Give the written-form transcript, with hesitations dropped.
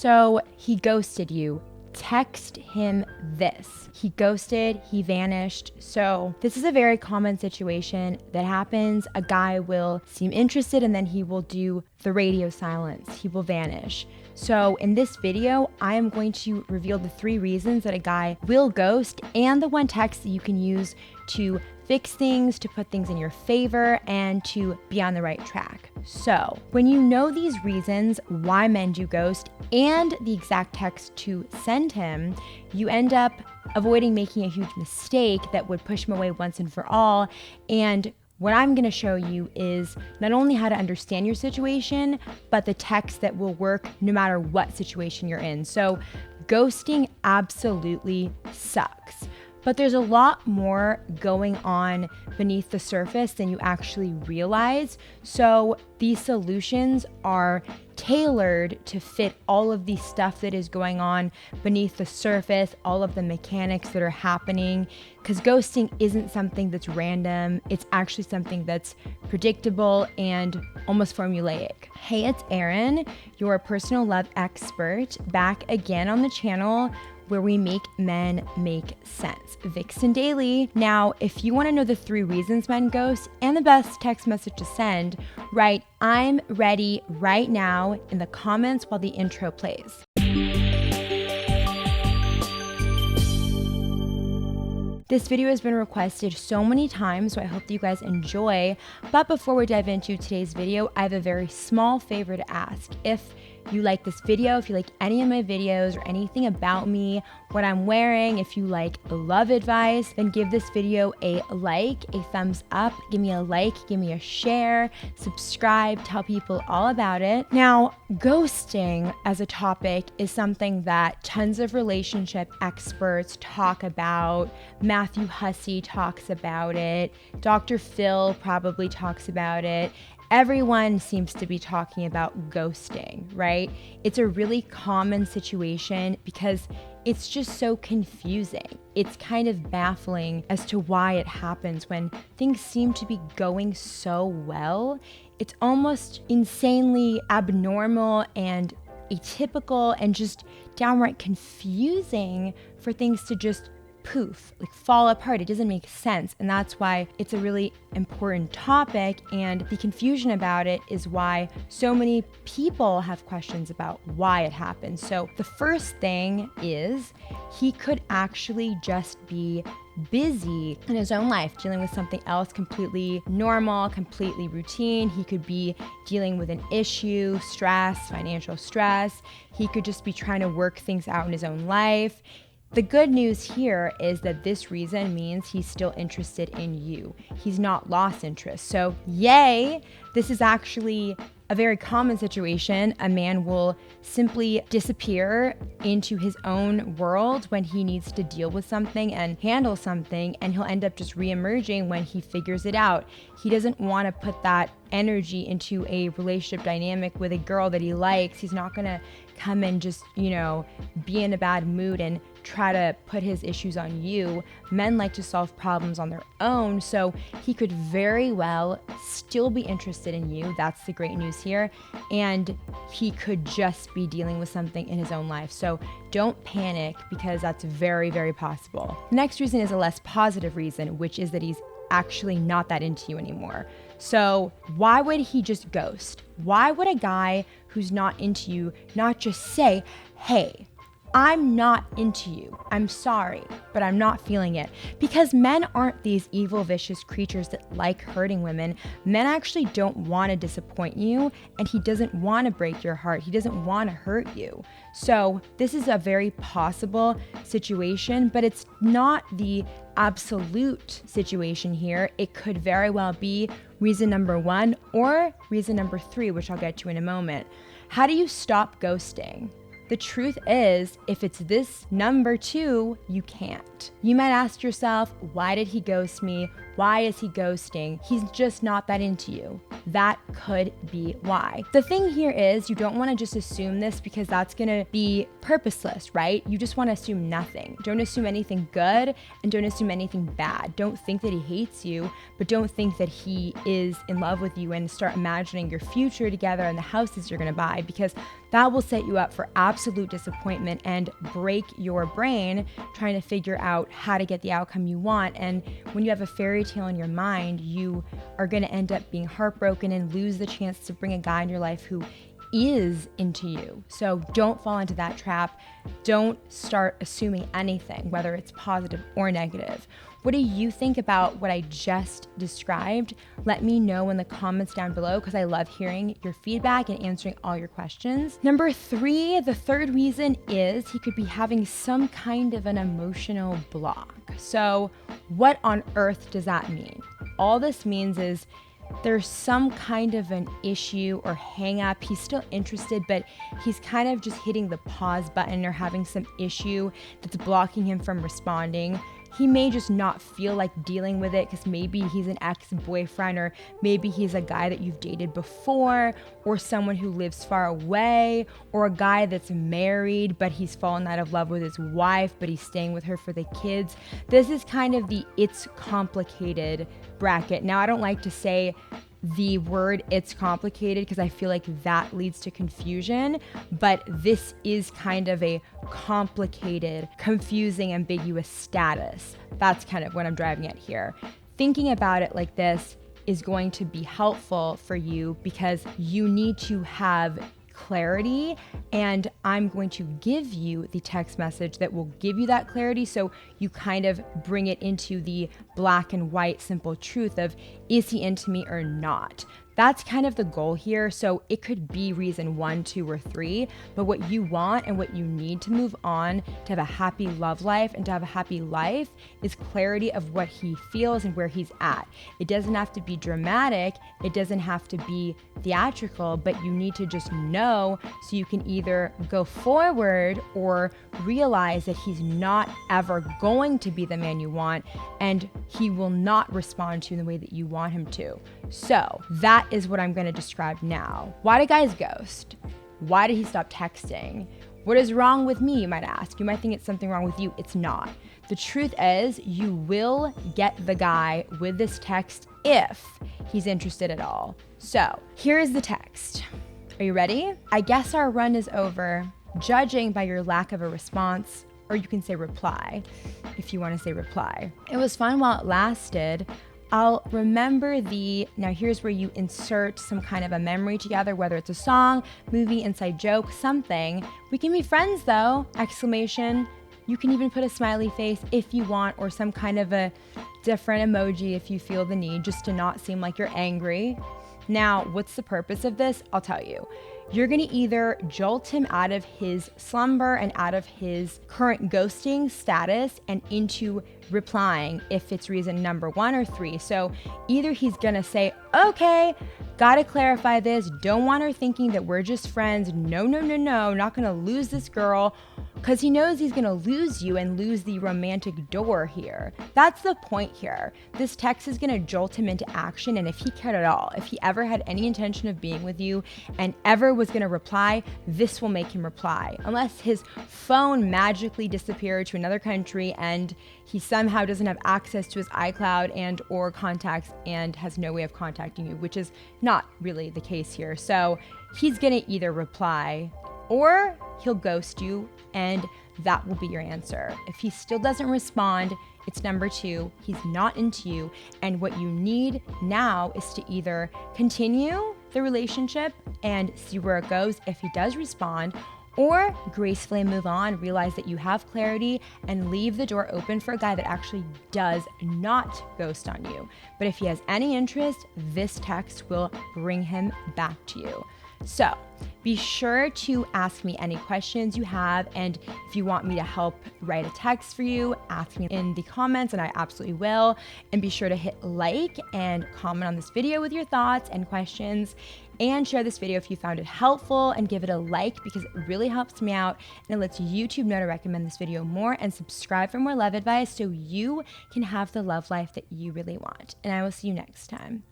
So he ghosted you. Text him this. He ghosted, he vanished. So this is a very common situation that happens. A guy will seem interested and then he will do the radio silence. He will vanish. So in this video, I am going to reveal the 3 reasons that a guy will ghost and the 1 text that you can use to fix things, to put things in your favor, and to be on the right track. So when you know these reasons why men do ghost and the exact text to send him, you end up avoiding making a huge mistake that would push him away once and for all. And what I'm going to show you is not only how to understand your situation, but the text that will work no matter what situation you're in. So ghosting absolutely sucks. But there's a lot more going on beneath the surface than you actually realize. So these solutions are tailored to fit all of the stuff that is going on beneath the surface, all of the mechanics that are happening. Because ghosting isn't something that's random. It's actually something that's predictable and almost formulaic. Hey, it's Erin, your personal love expert, back again on the channel where we make men make sense. VixenDaily. Now, if you want to know the 3 reasons men ghost and the best text message to send, write "I'm ready" right now in the comments while the intro plays. This video has been requested so many times, so I hope that you guys enjoy. But before we dive into today's video, I have a very small favor to ask. If you like this video, if you like any of my videos or anything about me, what I'm wearing, if you like love advice, then give this video a like, a thumbs up, give me a like, give me a share, subscribe, tell people all about it. Now, ghosting as a topic is something that tons of relationship experts talk about. Matthew Hussey talks about it. Dr. Phil probably talks about it. Everyone seems to be talking about ghosting, right? It's a really common situation because it's just so confusing. It's kind of baffling as to why it happens when things seem to be going so well. It's almost insanely abnormal and atypical and just downright confusing for things to just poof, like fall apart. It doesn't make sense. And that's why it's a really important topic. And the confusion about it is why so many people have questions about why it happens. So the first thing is he could actually just be busy in his own life, dealing with something else completely normal, completely routine. He could be dealing with an issue, stress, financial stress. He could just be trying to work things out in his own life. The good news here is that this reason means he's still interested in you. He's not lost interest. So yay, this is actually a very common situation. A man will simply disappear into his own world when he needs to deal with something and handle something, and he'll end up just reemerging when he figures it out. He doesn't want to put that energy into a relationship dynamic with a girl that he likes. He's not going to come and just, be in a bad mood and try to put his issues on you. Men like to solve problems on their own, so he could very well still be interested in you. That's the great news here. And he could just be dealing with something in his own life. So don't panic, because that's very, very possible. The next reason is a less positive reason, which is that he's actually not that into you anymore. So why would he just ghost? Why would a guy who's not into you not just say, "Hey, I'm not into you. I'm sorry, but I'm not feeling it"? Because men aren't these evil, vicious creatures that like hurting women. Men actually don't want to disappoint you, and he doesn't want to break your heart. He doesn't want to hurt you. So this is a very possible situation, but it's not the absolute situation here. It could very well be reason number 1 or reason number 3, which I'll get to in a moment. How do you stop ghosting? The truth is, if it's this number 2, you can't. You might ask yourself, why did he ghost me? Why is he ghosting? He's just not that into you. That could be why. The thing here is you don't want to just assume this because that's going to be purposeless, right? You just want to assume nothing. Don't assume anything good and don't assume anything bad. Don't think that he hates you, but don't think that he is in love with you and start imagining your future together and the houses you're going to buy, because that will set you up for absolute disappointment and break your brain trying to figure out how to get the outcome you want. And when you have a fairy tale in your mind, you are going to end up being heartbroken and lose the chance to bring a guy in your life who is into you. So don't fall into that trap. Don't start assuming anything, whether it's positive or negative. What do you think about what I just described? Let me know in the comments down below because I love hearing your feedback and answering all your questions. Number 3, the third reason is he could be having some kind of an emotional block. So what on earth does that mean? All this means is there's some kind of an issue or hang up. He's still interested, but he's kind of just hitting the pause button or having some issue that's blocking him from responding. He may just not feel like dealing with it because maybe he's an ex-boyfriend, or maybe he's a guy that you've dated before, or someone who lives far away, or a guy that's married but he's fallen out of love with his wife but he's staying with her for the kids. This is kind of the it's complicated bracket. Now, I don't like to say the word it's complicated because I feel like that leads to confusion, but this is kind of a complicated, confusing, ambiguous status. That's kind of what I'm driving at here. Thinking about it like this is going to be helpful for you because you need to have clarity, and I'm going to give you the text message that will give you that clarity, so you kind of bring it into the black and white simple truth of, is he into me or not? That's kind of the goal here. So it could be reason 1, 2, or 3, but what you want and what you need to move on to have a happy love life and to have a happy life is clarity of what he feels and where he's at. It doesn't have to be dramatic. It doesn't have to be theatrical, but you need to just know so you can either go forward or realize that he's not ever going to be the man you want and he will not respond to you in the way that you want him to. So that is what I'm going to describe now. Why do guys ghost? Why did he stop texting? What is wrong with me, you might ask? You might think it's something wrong with you. It's not. The truth is, you will get the guy with this text if he's interested at all. So here is the text. Are you ready? I guess our run is over, judging by your lack of a response, or you can say reply if you want to say reply. It was fun while it lasted. I'll remember now here's where you insert some kind of a memory together, whether it's a song, movie, inside joke, something. We can be friends though, exclamation. You can even put a smiley face if you want, or some kind of a different emoji if you feel the need, just to not seem like you're angry. Now, what's the purpose of this? I'll tell you. You're going to either jolt him out of his slumber and out of his current ghosting status and into replying if it's reason number 1 or 3. So either he's going to say, okay, got to clarify this. Don't want her thinking that we're just friends. No, not going to lose this girl, because he knows he's going to lose you and lose the romantic door here. That's the point here. This text is going to jolt him into action, and if he cared at all, if he ever had any intention of being with you and ever was going to reply, this will make him reply. Unless his phone magically disappeared to another country and he somehow doesn't have access to his iCloud and or contacts and has no way of contacting you, which is not really the case here. So he's going to either reply or he'll ghost you, and that will be your answer. If he still doesn't respond, it's number 2. He's not into you, and what you need now is to either continue the relationship and see where it goes if he does respond, or gracefully move on, realize that you have clarity, and leave the door open for a guy that actually does not ghost on you. But if he has any interest, this text will bring him back to you. So be sure to ask me any questions you have. And if you want me to help write a text for you, ask me in the comments and I absolutely will. And be sure to hit like and comment on this video with your thoughts and questions, and share this video if you found it helpful, and give it a like because it really helps me out and it lets YouTube know to recommend this video more, and subscribe for more love advice so you can have the love life that you really want. And I will see you next time.